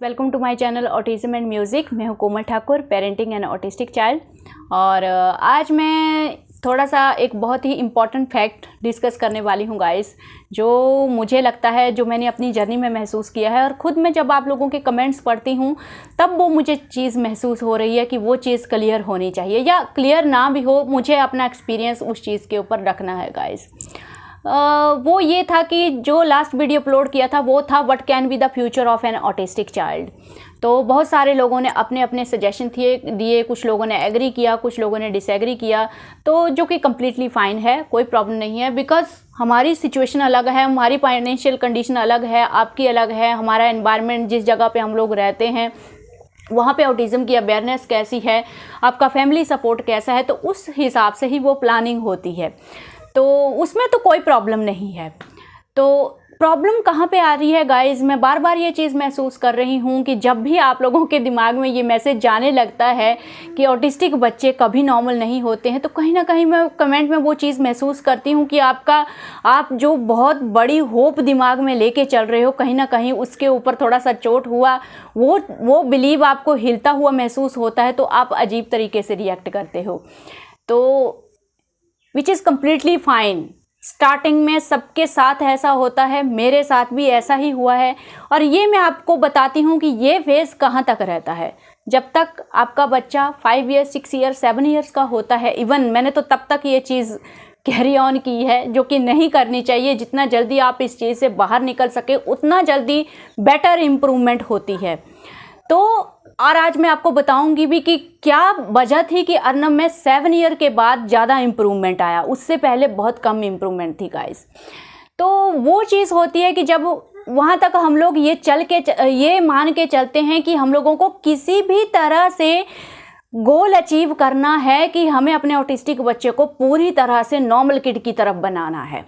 Welcome to my channel autism and music. मैं हूं Komal Thakur, parenting and autistic child. और आज मैं थोड़ा सा एक बहुत ही इम्पॉर्टेंट फैक्ट डिस्कस करने वाली हूं गाइस, जो मुझे लगता है, जो मैंने अपनी जर्नी में महसूस किया है। और ख़ुद में जब आप लोगों के कमेंट्स पढ़ती हूं तब वो मुझे चीज़ महसूस हो रही है कि वो चीज़ क्लियर होनी चाहिए, या क्लियर ना भी हो, मुझे अपना एक्सपीरियंस उस चीज़ के ऊपर रखना है गाइस। वो ये था कि जो लास्ट वीडियो अपलोड किया था वो था what can be the future of an autistic child. तो बहुत सारे लोगों ने अपने अपने सजेशन दिए, कुछ लोगों ने एग्री किया, कुछ लोगों ने डिसएग्री किया, तो जो कि कम्प्लीटली फ़ाइन है, कोई प्रॉब्लम नहीं है। बिकॉज हमारी सिचुएशन अलग है, हमारी फाइनेंशियल कंडीशन अलग है, आपकी अलग है, हमारा एनवायरनमेंट जिस जगह पे हम लोग रहते हैं वहाँ पे ऑटिज़म की अवेयरनेस कैसी है, आपका फैमिली सपोर्ट कैसा है, तो उस हिसाब से ही वो प्लानिंग होती है। तो उसमें तो कोई प्रॉब्लम नहीं है। तो प्रॉब्लम कहाँ पे आ रही है गाइज़, मैं बार बार ये चीज़ महसूस कर रही हूँ कि जब भी आप लोगों के दिमाग में ये मैसेज जाने लगता है कि ऑटिस्टिक बच्चे कभी नॉर्मल नहीं होते हैं, तो कहीं ना कहीं मैं कमेंट में वो चीज़ महसूस करती हूँ कि आप जो बहुत बड़ी होप दिमाग में लेके चल रहे हो, कहीं ना कहीं उसके ऊपर थोड़ा सा चोट हुआ, वो बिलीव आपको हिलता हुआ महसूस होता है, तो आप अजीब तरीके से रिएक्ट करते हो। तो which is completely fine. Starting में सबके साथ ऐसा होता है, मेरे साथ भी ऐसा ही हुआ है। और ये मैं आपको बताती हूँ कि ये फेज़ कहाँ तक रहता है। जब तक आपका बच्चा 5 ईयर्स 6 ईयर्स 7 ईयर्स का होता है, इवन मैंने तो तब तक ये चीज़ कैरी ऑन की है, जो कि नहीं करनी चाहिए। जितना जल्दी आप इस चीज़ से बाहर निकल सके उतना जल्दी बेटर इम्प्रूवमेंट होती है। तो और आज मैं आपको बताऊंगी भी कि क्या वजह थी कि अर्नब में 7 ईयर के बाद ज़्यादा इम्प्रूवमेंट आया, उससे पहले बहुत कम इम्प्रूवमेंट थी गाइस। तो वो चीज़ होती है कि जब वहाँ तक हम लोग ये मान के चलते हैं कि हम लोगों को किसी भी तरह से गोल अचीव करना है कि हमें अपने ऑटिस्टिक बच्चे को पूरी तरह से नॉर्मल किड की तरफ बनाना है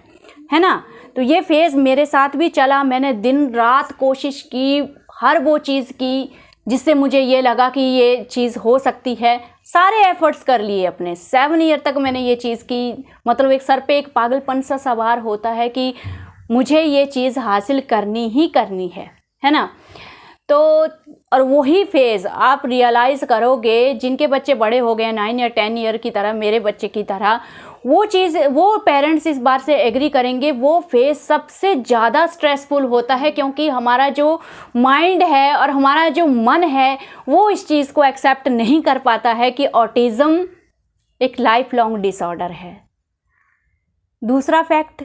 ना। तो ये फेज़ मेरे साथ भी चला, मैंने दिन रात कोशिश की, हर वो चीज़ की जिससे मुझे ये लगा कि ये चीज़ हो सकती है। सारे एफर्ट्स कर लिए अपने। 7 ईयर तक मैंने ये चीज़ की, मतलब एक सर पे एक पागलपन सा सवार होता है कि मुझे ये चीज़ हासिल करनी ही करनी है ना। तो और वही फेज़ आप रियलाइज़ करोगे जिनके बच्चे बड़े हो गए 9 या 10 ईयर की तरह, मेरे बच्चे की तरह, वो पेरेंट्स इस बार से एग्री करेंगे, वो फेज़ सबसे ज़्यादा स्ट्रेसफुल होता है। क्योंकि हमारा जो माइंड है और हमारा जो मन है वो इस चीज़ को एक्सेप्ट नहीं कर पाता है कि ऑटिज़म एक लाइफ लॉन्ग डिसऑर्डर है। दूसरा फैक्ट,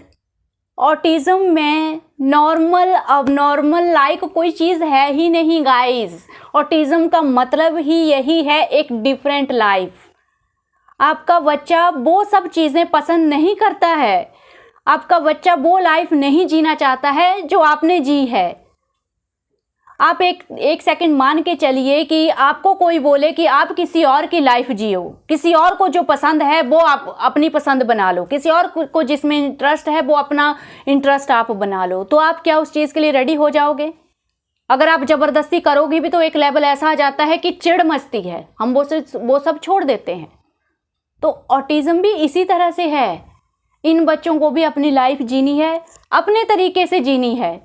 ऑटिज़म में नॉर्मल अबनॉर्मल लाइक कोई चीज़ है ही नहीं गाइस। ऑटिज़म का मतलब ही यही है, एक डिफरेंट लाइफ। आपका बच्चा वो सब चीज़ें पसंद नहीं करता है, आपका बच्चा वो लाइफ नहीं जीना चाहता है जो आपने जी है। आप एक सेकंड मान के चलिए कि आपको कोई बोले कि आप किसी और की लाइफ जियो, किसी और को जो पसंद है वो आप अपनी पसंद बना लो, किसी और को जिसमें इंटरेस्ट है वो अपना इंटरेस्ट आप बना लो, तो आप क्या उस चीज़ के लिए रेडी हो जाओगे? अगर आप ज़बरदस्ती करोगे भी तो एक लेवल ऐसा आ जाता है कि चिढ़ मचती है, हम वो सब छोड़ देते हैं। तो ऑटिज़म भी इसी तरह से है। इन बच्चों को भी अपनी लाइफ जीनी है, अपने तरीके से जीनी है,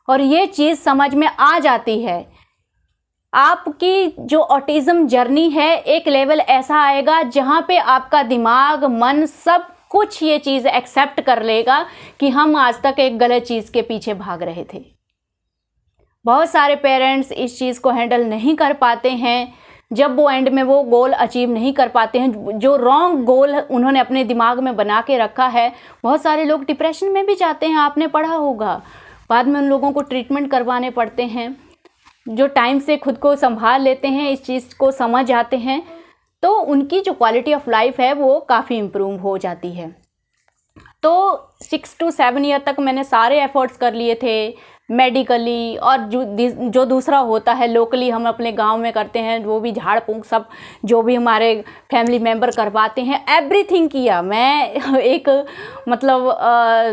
और ये चीज़ समझ में आ जाती है। आपकी जो ऑटिज़म जर्नी है, एक लेवल ऐसा आएगा जहाँ पे आपका दिमाग, मन, सब कुछ ये चीज़ एक्सेप्ट कर लेगा कि हम आज तक एक गलत चीज़ के पीछे भाग रहे थे। बहुत सारे पेरेंट्स इस चीज़ को हैंडल नहीं कर पाते हैं। जब वो एंड में वो गोल अचीव नहीं कर पाते हैं, जो रॉन्ग गोल उन्होंने अपने दिमाग में बना के रखा है, बहुत सारे लोग डिप्रेशन में भी जाते हैं, आपने पढ़ा होगा। बाद में उन लोगों को ट्रीटमेंट करवाने पड़ते हैं। जो टाइम से खुद को संभाल लेते हैं, इस चीज़ को समझ आते हैं, तो उनकी जो क्वालिटी ऑफ लाइफ है वो काफ़ी इम्प्रूव हो जाती है। तो 6 to 7 ईयर तक मैंने सारे एफर्ट्स कर लिए थे, मेडिकली, और जो दूसरा होता है लोकली हम अपने गांव में करते हैं, वो भी झाड़ फूंक सब जो भी हमारे फैमिली मेम्बर करवाते हैं, एवरीथिंग किया। मैं एक मतलब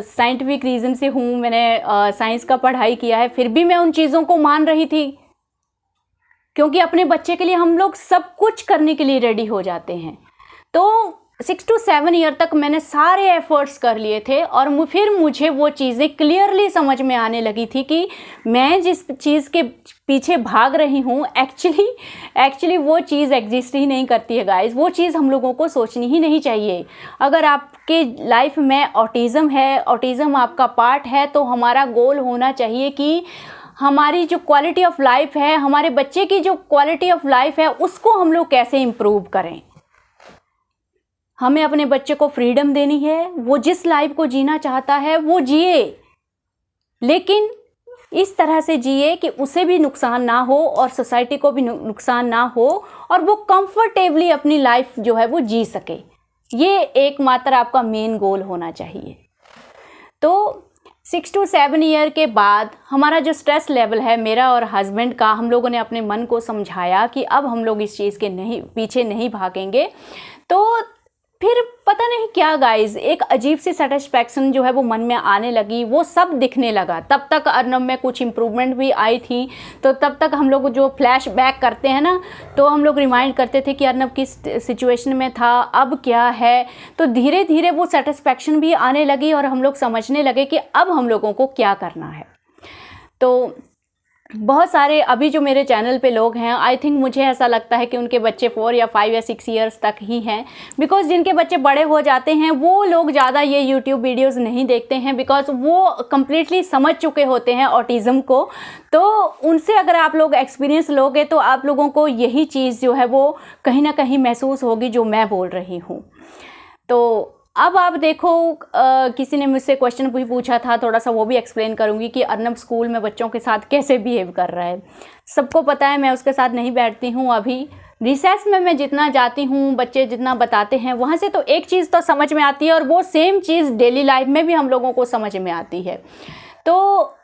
साइंटिफिक रीज़न से हूँ, मैंने साइंस का पढ़ाई किया है, फिर भी मैं उन चीज़ों को मान रही थी, क्योंकि अपने बच्चे के लिए हम लोग सब कुछ करने के लिए रेडी हो जाते हैं। तो 6 to 7 ईयर तक मैंने सारे एफ़र्ट्स कर लिए थे और फिर मुझे वो चीज़ें क्लियरली समझ में आने लगी थी कि मैं जिस चीज़ के पीछे भाग रही हूँ एक्चुअली वो चीज़ एग्जिस्ट ही नहीं करती है गाइस। वो चीज़ हम लोगों को सोचनी ही नहीं चाहिए। अगर आपके लाइफ में ऑटिज़म है, ऑटिज़म आपका पार्ट है, तो हमारा गोल होना चाहिए कि हमारी जो क्वालिटी ऑफ लाइफ है, हमारे बच्चे की जो क्वालिटी ऑफ लाइफ है, उसको हम लोग कैसे इम्प्रूव करें। हमें अपने बच्चे को फ्रीडम देनी है, वो जिस लाइफ को जीना चाहता है वो जिए, लेकिन इस तरह से जिए कि उसे भी नुकसान ना हो और सोसाइटी को भी नुकसान ना हो और वो कंफर्टेबली अपनी लाइफ जो है वो जी सके। ये एकमात्र आपका मेन गोल होना चाहिए। तो 6 to 7 ईयर के बाद हमारा जो स्ट्रेस लेवल है मेरा और हस्बैंड का, हम लोगों ने अपने मन को समझाया कि अब हम लोग इस चीज़ के पीछे नहीं भागेंगे। तो फिर पता नहीं क्या गाइस, एक अजीब सी सेटिस्फैक्शन जो है वो मन में आने लगी, वो सब दिखने लगा। तब तक अर्नब में कुछ इम्प्रूवमेंट भी आई थी, तो तब तक हम लोग जो फ्लैश बैक करते हैं ना, तो हम लोग रिमाइंड करते थे कि अर्नब किस सिचुएशन में था, अब क्या है। तो धीरे धीरे वो सेटिस्फैक्शन भी आने लगी और हम लोग समझने लगे कि अब हम लोगों को क्या करना है। तो बहुत सारे अभी जो मेरे चैनल पे लोग हैं, आई थिंक मुझे ऐसा लगता है कि उनके बच्चे 4 या 5 या 6 ईयर्स तक ही हैं, बिकॉज़ जिनके बच्चे बड़े हो जाते हैं वो लोग ज़्यादा ये यूट्यूब वीडियोस नहीं देखते हैं, बिकॉज़ वो कम्प्लीटली समझ चुके होते हैं ऑटिज़म को। तो उनसे अगर आप लोग एक्सपीरियंस लोगे तो आप लोगों को यही चीज़ जो है वो कहीं ना कहीं महसूस होगी जो मैं बोल रही हूँ। तो अब आप देखो, किसी ने मुझसे क्वेश्चन भी पूछा था, थोड़ा सा वो भी एक्सप्लेन करूँगी कि अर्नब स्कूल में बच्चों के साथ कैसे बिहेव कर रहा है। सबको पता है मैं उसके साथ नहीं बैठती हूँ। अभी रिसेस में मैं जितना जाती हूँ, बच्चे जितना बताते हैं, वहाँ से तो एक चीज़ तो समझ में आती है और वो सेम चीज़ डेली लाइफ में भी हम लोगों को समझ में आती है। तो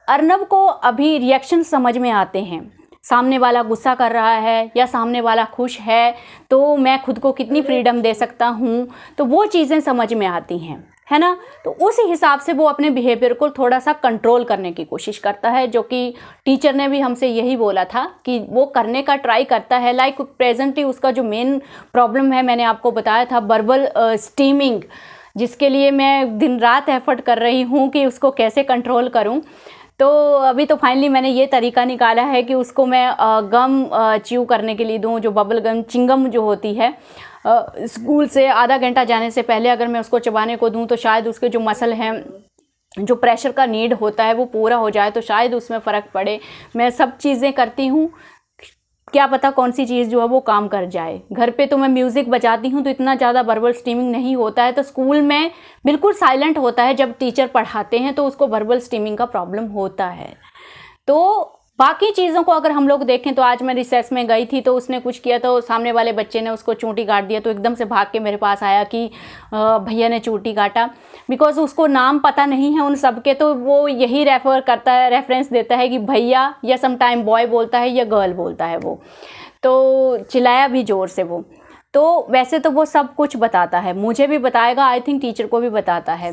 अर्नब को अभी रिएक्शन समझ में आते हैं, सामने वाला गुस्सा कर रहा है या सामने वाला खुश है तो मैं खुद को कितनी फ्रीडम दे सकता हूँ, तो वो चीज़ें समझ में आती हैं, है ना। तो उस हिसाब से वो अपने बिहेवियर को थोड़ा सा कंट्रोल करने की कोशिश करता है, जो कि टीचर ने भी हमसे यही बोला था कि वो करने का ट्राई करता है। लाइक प्रेजेंटली उसका जो मेन प्रॉब्लम है, मैंने आपको बताया था, वर्बल स्टीमिंग, जिसके लिए मैं दिन रात एफर्ट कर रही हूँ कि उसको कैसे कंट्रोल करूँ। तो अभी तो फाइनली मैंने ये तरीका निकाला है कि उसको मैं गम च्यू करने के लिए दूँ, जो बबल गम चिंगम जो होती है, स्कूल से आधा घंटा जाने से पहले अगर मैं उसको चबाने को दूँ तो शायद उसके जो मसल हैं, जो प्रेशर का नीड होता है वो पूरा हो जाए, तो शायद उसमें फ़र्क पड़े। मैं सब चीज़ें करती हूँ, क्या पता कौन सी चीज़ जो है वो काम कर जाए। घर पे तो मैं म्यूज़िक बजाती हूँ तो इतना ज़्यादा वर्बल स्टीमिंग नहीं होता है, तो स्कूल में बिल्कुल साइलेंट होता है। जब टीचर पढ़ाते हैं तो उसको वर्बल स्टीमिंग का प्रॉब्लम होता है। तो बाकी चीज़ों को अगर हम लोग देखें तो आज मैं रिसेस में गई थी तो उसने कुछ किया तो सामने वाले बच्चे ने उसको चूंटी काट दिया, तो एकदम से भाग के मेरे पास आया कि भैया ने चूंटी काटा। बिकॉज उसको नाम पता नहीं है उन सब के, तो वो यही रेफर करता है, रेफरेंस देता है कि भैया, या सम टाइम बॉय बोलता है या गर्ल बोलता है वो। तो चिल्लाया भी ज़ोर से वो। तो वैसे तो वो सब कुछ बताता है, मुझे भी बताएगा, आई थिंक टीचर को भी बताता है।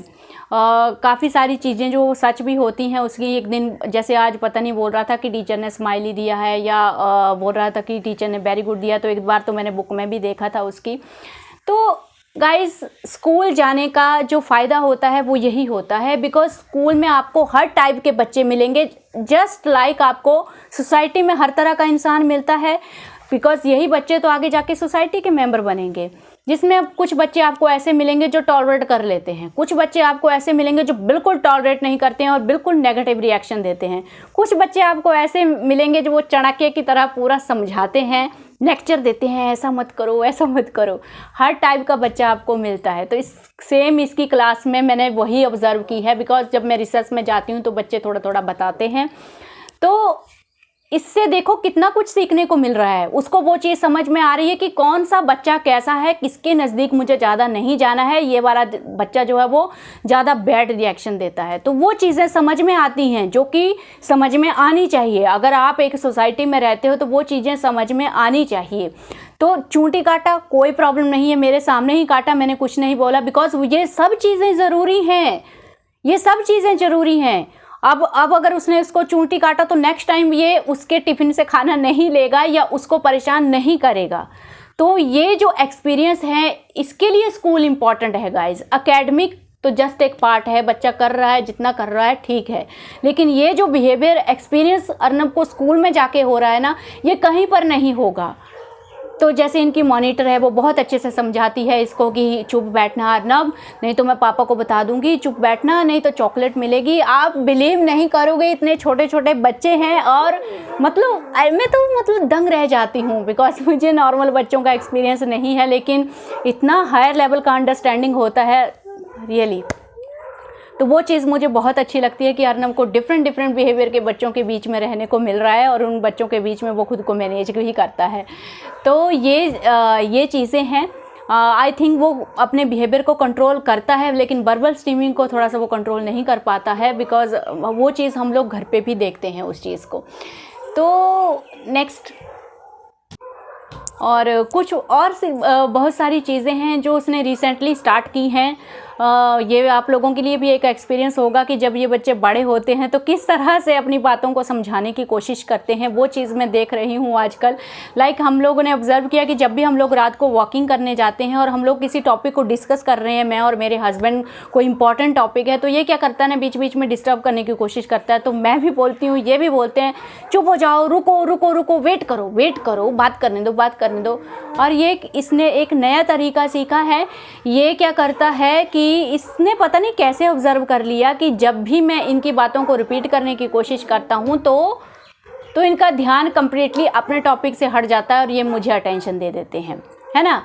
काफ़ी सारी चीज़ें जो सच भी होती हैं उसकी। एक दिन जैसे आज पता नहीं बोल रहा था कि टीचर ने स्माइली दिया है या बोल रहा था कि टीचर ने वेरी गुड दिया, तो एक बार तो मैंने बुक में भी देखा था उसकी। तो गाइस, स्कूल जाने का जो फ़ायदा होता है वो यही होता है, बिकॉज स्कूल में आपको हर टाइप के बच्चे मिलेंगे, जस्ट लाइक आपको सोसाइटी में हर तरह का इंसान मिलता है। बिकॉज यही बच्चे तो आगे जाके सोसाइटी के मेंबर बनेंगे, जिसमें कुछ बच्चे आपको ऐसे मिलेंगे जो टॉलरेट कर लेते हैं, कुछ बच्चे आपको ऐसे मिलेंगे जो बिल्कुल टॉलरेट नहीं करते हैं और बिल्कुल नेगेटिव रिएक्शन देते हैं, कुछ बच्चे आपको ऐसे मिलेंगे जो वो चाणक्य की तरह पूरा समझाते हैं, लेक्चर देते हैं, ऐसा मत करो, ऐसा मत करो। हर टाइप का बच्चा आपको मिलता है। तो इसकी क्लास में मैंने वही ऑब्ज़र्व की है, बिकॉज जब मैं रिसर्च में जाती हूँ तो बच्चे थोड़ा थोड़ा बताते हैं। तो इससे देखो कितना कुछ सीखने को मिल रहा है। उसको वो चीज़ समझ में आ रही है कि कौन सा बच्चा कैसा है, किसके नज़दीक मुझे ज़्यादा नहीं जाना है, ये वाला बच्चा जो है वो ज़्यादा बैड रिएक्शन देता है। तो वो चीज़ें समझ में आती हैं जो कि समझ में आनी चाहिए। अगर आप एक सोसाइटी में रहते हो तो वो चीज़ें समझ में आनी चाहिए। तो चूंटी काटा, कोई प्रॉब्लम नहीं है, मेरे सामने ही काटा, मैंने कुछ नहीं बोला, बिकॉज ये सब चीज़ें ज़रूरी हैं, ये सब चीज़ें ज़रूरी हैं। अब अगर उसने उसको चूंटी काटा तो नेक्स्ट टाइम ये उसके टिफ़िन से खाना नहीं लेगा या उसको परेशान नहीं करेगा। तो ये जो एक्सपीरियंस है इसके लिए स्कूल इम्पॉर्टेंट है गाइज। एकेडमिक तो जस्ट एक पार्ट है, बच्चा कर रहा है जितना कर रहा है ठीक है, लेकिन ये जो बिहेवियर एक्सपीरियंस अर्नब को स्कूल में जाके हो रहा है ना, ये कहीं पर नहीं होगा। तो जैसे इनकी मॉनिटर है वो बहुत अच्छे से समझाती है इसको कि चुप बैठना अर्नब, नहीं तो मैं पापा को बता दूंगी, चुप बैठना नहीं तो चॉकलेट मिलेगी। आप बिलीव नहीं करोगे, इतने छोटे छोटे बच्चे हैं और मतलब मैं तो दंग रह जाती हूँ, बिकॉज मुझे नॉर्मल बच्चों का एक्सपीरियंस नहीं है, लेकिन इतना हायर लेवल का अंडरस्टैंडिंग होता है रियली। तो वो चीज़ मुझे बहुत अच्छी लगती है कि अर्नब को डिफरेंट बिहेवियर के बच्चों के बीच में रहने को मिल रहा है और उन बच्चों के बीच में वो खुद को मैनेज भी करता है। तो ये चीज़ें हैं। आई थिंक वो अपने बिहेवियर को कंट्रोल करता है, लेकिन वर्बल स्ट्रीमिंग को थोड़ा सा वो कंट्रोल नहीं कर पाता है, बिकॉज वो चीज़ हम लोग घर पे भी देखते हैं उस चीज़ को। तो नेक्स्ट और कुछ और बहुत सारी चीज़ें हैं जो उसने रिसेंटली स्टार्ट की हैं। ये आप लोगों के लिए भी एक एक्सपीरियंस होगा कि जब ये बच्चे बड़े होते हैं तो किस तरह से अपनी बातों को समझाने की कोशिश करते हैं। वो चीज़ मैं देख रही हूँ आजकल। लाइक हम लोगों ने ऑब्जर्व किया कि जब भी हम लोग रात को वॉकिंग करने जाते हैं और हम लोग किसी टॉपिक को डिस्कस कर रहे हैं, मैं और मेरे हस्बैंड, कोई इंपॉर्टेंट टॉपिक है, तो ये क्या करता है ना, बीच बीच में डिस्टर्ब करने की कोशिश करता है। तो मैं भी बोलती हूँ, ये भी बोलते हैं, चुप हो जाओ, रुको रुको रुको, वेट करो, बात करने दो। और ये इसने एक नया तरीका सीखा है। ये क्या करता है कि इसने पता नहीं कैसे ऑब्जर्व कर लिया कि जब भी मैं इनकी बातों को रिपीट करने की कोशिश करता हूँ तो इनका ध्यान कंप्लीटली अपने टॉपिक से हट जाता है और ये मुझे अटेंशन दे देते हैं, है ना।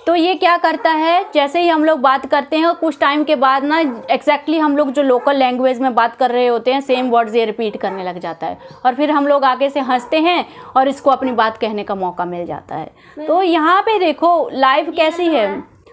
तो ये क्या करता है, जैसे ही हम लोग बात करते हैं और कुछ टाइम के बाद ना एग्जैक्टली हम लोग जो लोकल लैंग्वेज में बात कर रहे होते हैं सेम वर्ड्स ये रिपीट करने लग जाता है और फिर हम लोग आगे से हंसते हैं और इसको अपनी बात कहने का मौका मिल जाता है। तो यहाँ पे देखो लाइफ कैसी है।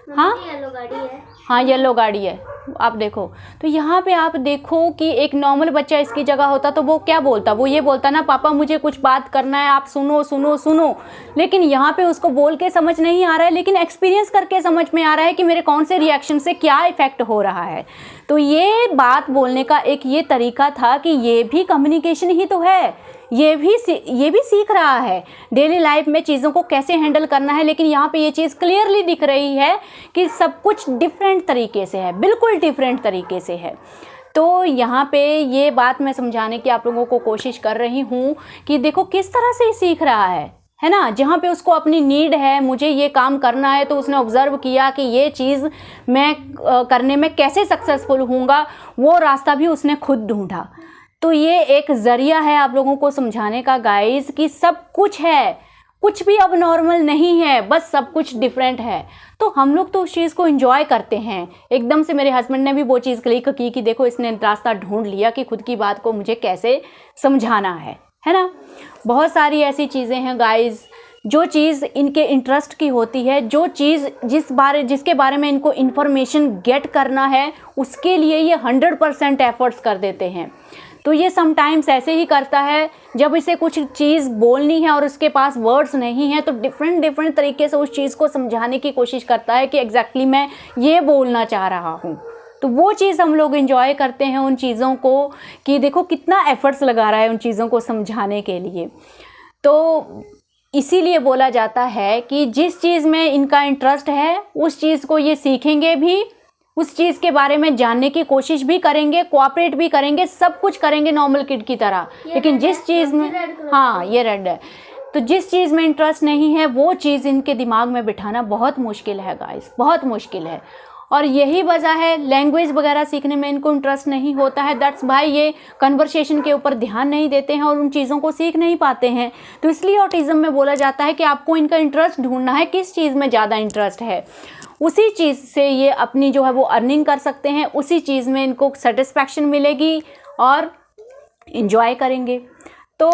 हाँ येलो गाड़ी है, आप देखो। तो यहाँ पे आप देखो कि एक नॉर्मल बच्चा इसकी जगह होता तो वो क्या बोलता, वो ये बोलता ना, पापा मुझे कुछ बात करना है, आप सुनो। लेकिन यहाँ पे उसको बोल के समझ नहीं आ रहा है, लेकिन एक्सपीरियंस करके समझ में आ रहा है कि मेरे कौन से रिएक्शन से क्या इफेक्ट हो रहा है। तो ये बात बोलने का एक ये तरीका था कि ये भी कम्युनिकेशन ही तो है, ये भी सीख रहा है डेली लाइफ में चीज़ों को कैसे हैंडल करना है। लेकिन यहाँ पे ये चीज़ क्लियरली दिख रही है कि सब कुछ डिफरेंट तरीके से है, बिल्कुल डिफरेंट तरीके से है। तो यहाँ पे ये बात मैं समझाने की आप लोगों को कोशिश कर रही हूँ कि देखो किस तरह से सीख रहा है ना। जहाँ पे उसको अपनी नीड है, मुझे ये काम करना है, तो उसने ऑब्जर्व किया कि ये चीज़ मैं करने में कैसे सक्सेसफुल होऊंगा, वो रास्ता भी उसने खुद ढूंढा। तो ये एक ज़रिया है आप लोगों को समझाने का गाइस कि सब कुछ है, कुछ भी अब नॉर्मल नहीं है, बस सब कुछ डिफरेंट है। तो हम लोग तो उस चीज़ को एंजॉय करते हैं। एकदम से मेरे हस्बैंड ने भी वो चीज़ क्लिक की कि देखो इसने रास्ता ढूंढ लिया कि खुद की बात को मुझे कैसे समझाना है ना। बहुत सारी ऐसी चीज़ें हैं गाइस जो चीज़ इनके इंटरेस्ट की होती है, जो चीज़ जिसके बारे में इनको इन्फॉर्मेशन गेट करना है, उसके लिए ये 100% एफर्ट्स कर देते हैं। तो ये समटाइम्स ऐसे ही करता है जब इसे कुछ चीज़ बोलनी है और उसके पास वर्ड्स नहीं है, तो डिफरेंट तरीके से उस चीज़ को समझाने की कोशिश करता है कि एग्जैक्टली मैं ये बोलना चाह रहा हूँ। तो वो चीज़ हम लोग एंजॉय करते हैं उन चीज़ों को कि देखो कितना एफर्ट्स लगा रहा है उन चीज़ों को समझाने के लिए। तो इसीलिए बोला जाता है कि जिस चीज़ में इनका इंटरेस्ट है उस चीज़ को ये सीखेंगे भी, उस चीज़ के बारे में जानने की कोशिश भी करेंगे, कोऑपरेट भी करेंगे, सब कुछ करेंगे नॉर्मल किड की तरह। लेकिन जिस चीज़ में, हाँ ये रेड है, तो जिस चीज़ में इंटरेस्ट नहीं है वो चीज़ इनके दिमाग में बिठाना बहुत मुश्किल है गाइस, बहुत मुश्किल है। और यही वजह है लैंग्वेज वगैरह सीखने में इनको इंटरेस्ट नहीं होता है। दैट्स भाई ये कन्वर्सेशन के ऊपर ध्यान नहीं देते हैं और उन चीज़ों को सीख नहीं पाते हैं। तो इसलिए ऑटिज़म में बोला जाता है कि आपको इनका इंटरेस्ट ढूंढना है, किस चीज़ में ज़्यादा इंटरेस्ट है, उसी चीज़ से ये अपनी जो है वो अर्निंग कर सकते हैं, उसी चीज़ में इनको सेटिस्फैक्शन मिलेगी और इन्जॉय करेंगे। तो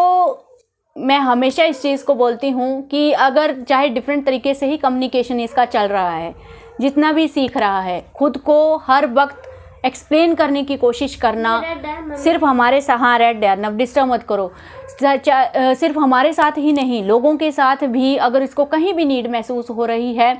मैं हमेशा इस चीज़ को बोलती हूँ कि अगर चाहे डिफरेंट तरीके से ही कम्युनिकेशन इसका चल रहा है, जितना भी सीख रहा है, खुद को हर वक्त एक्सप्लेन करने की कोशिश करना, सिर्फ हमारे हाँ रेड है, डिस्टर्ब मत करो, सिर्फ हमारे साथ ही नहीं, लोगों के साथ भी अगर इसको कहीं भी नीड महसूस हो रही है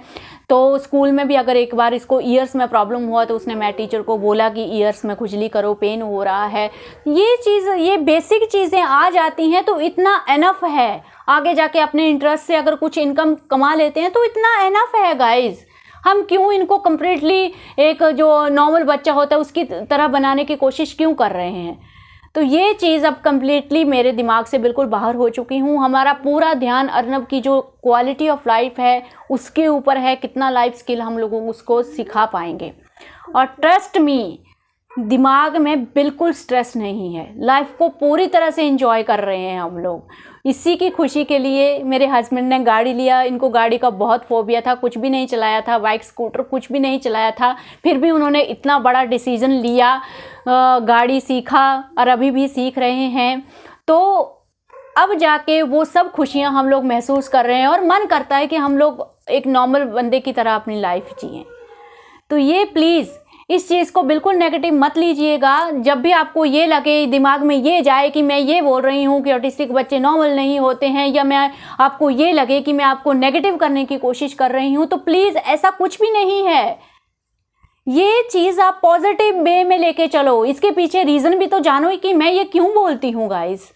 तो स्कूल में भी अगर एक बार इसको ईयर्स में प्रॉब्लम हुआ तो उसने मैथ टीचर को बोला कि ईयर्स में खुजली करो, पेन हो रहा है, ये बेसिक चीज़ें आ जाती हैं तो इतना एनफ है। आगे जाके अपने इंटरेस्ट से अगर कुछ इनकम कमा लेते हैं तो इतना एनफ है गाइज। हम क्यों इनको कम्प्लीटली एक जो नॉर्मल बच्चा होता है उसकी तरह बनाने की कोशिश क्यों कर रहे हैं? तो ये चीज़ अब कम्प्लीटली मेरे दिमाग से बिल्कुल बाहर हो चुकी हूँ। हमारा पूरा ध्यान अर्नब की जो क्वालिटी ऑफ लाइफ है उसके ऊपर है, कितना लाइफ स्किल हम लोगों को उसको सिखा पाएंगे। और ट्रस्ट मी, दिमाग में बिल्कुल स्ट्रेस नहीं है, लाइफ को पूरी तरह से एंजॉय कर रहे हैं हम लोग। इसी की खुशी के लिए मेरे हस्बैंड ने गाड़ी लिया, इनको गाड़ी का बहुत फोबिया था, कुछ भी नहीं चलाया था, बाइक स्कूटर कुछ भी नहीं चलाया था, फिर भी उन्होंने इतना बड़ा डिसीज़न लिया, गाड़ी सीखा और अभी भी सीख रहे हैं। तो अब जाके वो सब खुशियां हम लोग महसूस कर रहे हैं और मन करता है कि हम लोग एक नॉर्मल बंदे की तरह अपनी लाइफ जिएं। तो ये प्लीज़ इस चीज़ को बिल्कुल नेगेटिव मत लीजिएगा। जब भी आपको ये लगे, दिमाग में ये जाए कि मैं ये बोल रही हूँ कि ऑटिस्टिक बच्चे नॉर्मल नहीं होते हैं, या मैं आपको ये लगे कि मैं आपको नेगेटिव करने की कोशिश कर रही हूँ, तो प्लीज़ ऐसा कुछ भी नहीं है। ये चीज़ आप पॉजिटिव वे में लेके चलो, इसके पीछे रीज़न भी तो जानो कि मैं ये क्यों बोलती हूँ गाइस।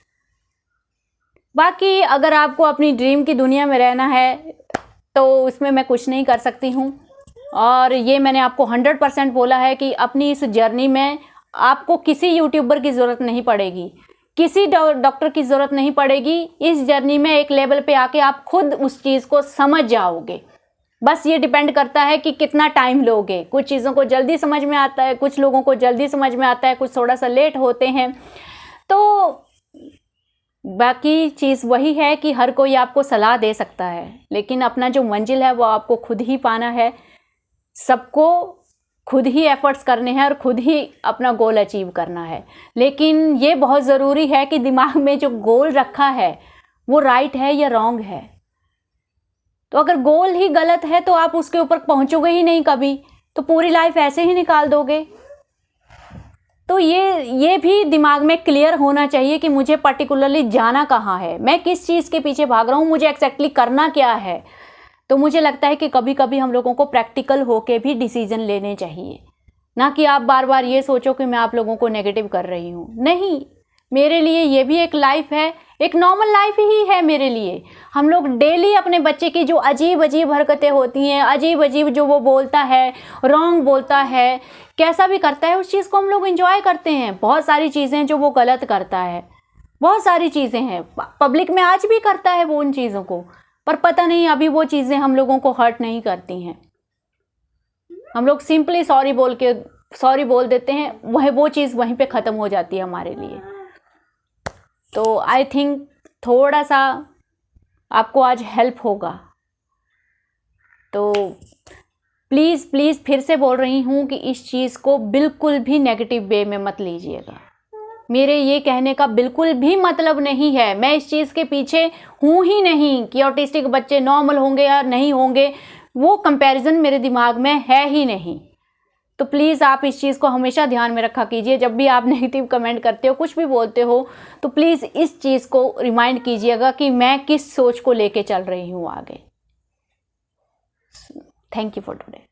बाकी अगर आपको अपनी ड्रीम की दुनिया में रहना है तो उसमें मैं कुछ नहीं कर सकती हूँ, और ये मैंने आपको 100% बोला है कि अपनी इस जर्नी में आपको किसी यूट्यूबर की ज़रूरत नहीं पड़ेगी, किसी डॉक्टर की ज़रूरत नहीं पड़ेगी। इस जर्नी में एक लेवल पे आके आप खुद उस चीज़ को समझ जाओगे। बस ये डिपेंड करता है कि कितना टाइम लोगे। कुछ चीज़ों को जल्दी समझ में आता है, कुछ लोगों को जल्दी समझ में आता है, कुछ थोड़ा सा लेट होते हैं। तो बाकी चीज़ वही है कि हर कोई आपको सलाह दे सकता है, लेकिन अपना जो मंजिल है वो आपको खुद ही पाना है। सबको खुद ही एफर्ट्स करने हैं और खुद ही अपना गोल अचीव करना है। लेकिन ये बहुत ज़रूरी है कि दिमाग में जो गोल रखा है वो राइट है या रॉन्ग है। तो अगर गोल ही गलत है तो आप उसके ऊपर पहुंचोगे ही नहीं कभी, तो पूरी लाइफ ऐसे ही निकाल दोगे। तो ये भी दिमाग में क्लियर होना चाहिए कि मुझे पर्टिकुलरली जाना कहाँ है, मैं किस चीज़ के पीछे भाग रहा हूँ, मुझे एक्जैक्टली करना क्या है। तो मुझे लगता है कि कभी कभी हम लोगों को प्रैक्टिकल होके भी डिसीजन लेने चाहिए, ना कि आप बार बार ये सोचो कि मैं आप लोगों को नेगेटिव कर रही हूँ। नहीं, मेरे लिए ये भी एक लाइफ है, एक नॉर्मल लाइफ ही है मेरे लिए। हम लोग डेली अपने बच्चे की जो अजीब अजीब हरकतें होती हैं, अजीब अजीब जो वो बोलता है, रॉन्ग बोलता है, कैसा भी करता है, उस चीज़ को हम लोग एंजॉय करते हैं। बहुत सारी चीज़ें जो वो गलत करता है, बहुत सारी चीज़ें हैं, पब्लिक में आज भी करता है वो उन चीज़ों को, पर पता नहीं अभी वो चीज़ें हम लोगों को हर्ट नहीं करती हैं। हम लोग सिंपली सॉरी बोल देते हैं, वो चीज़ वहीं पे ख़त्म हो जाती है हमारे लिए। तो आई थिंक थोड़ा सा आपको आज हेल्प होगा। तो प्लीज़ प्लीज़ फिर से बोल रही हूँ कि इस चीज़ को बिल्कुल भी नेगेटिव वे में मत लीजिएगा। मेरे ये कहने का बिल्कुल भी मतलब नहीं है, मैं इस चीज़ के पीछे हूँ ही नहीं कि ऑटिस्टिक बच्चे नॉर्मल होंगे या नहीं होंगे, वो कंपैरिजन मेरे दिमाग में है ही नहीं। तो प्लीज़ आप इस चीज़ को हमेशा ध्यान में रखा कीजिए। जब भी आप नेगेटिव कमेंट करते हो, कुछ भी बोलते हो, तो प्लीज़ इस चीज़ को रिमाइंड कीजिएगा कि मैं किस सोच को लेके चल रही हूँ आगे। Thank you for today.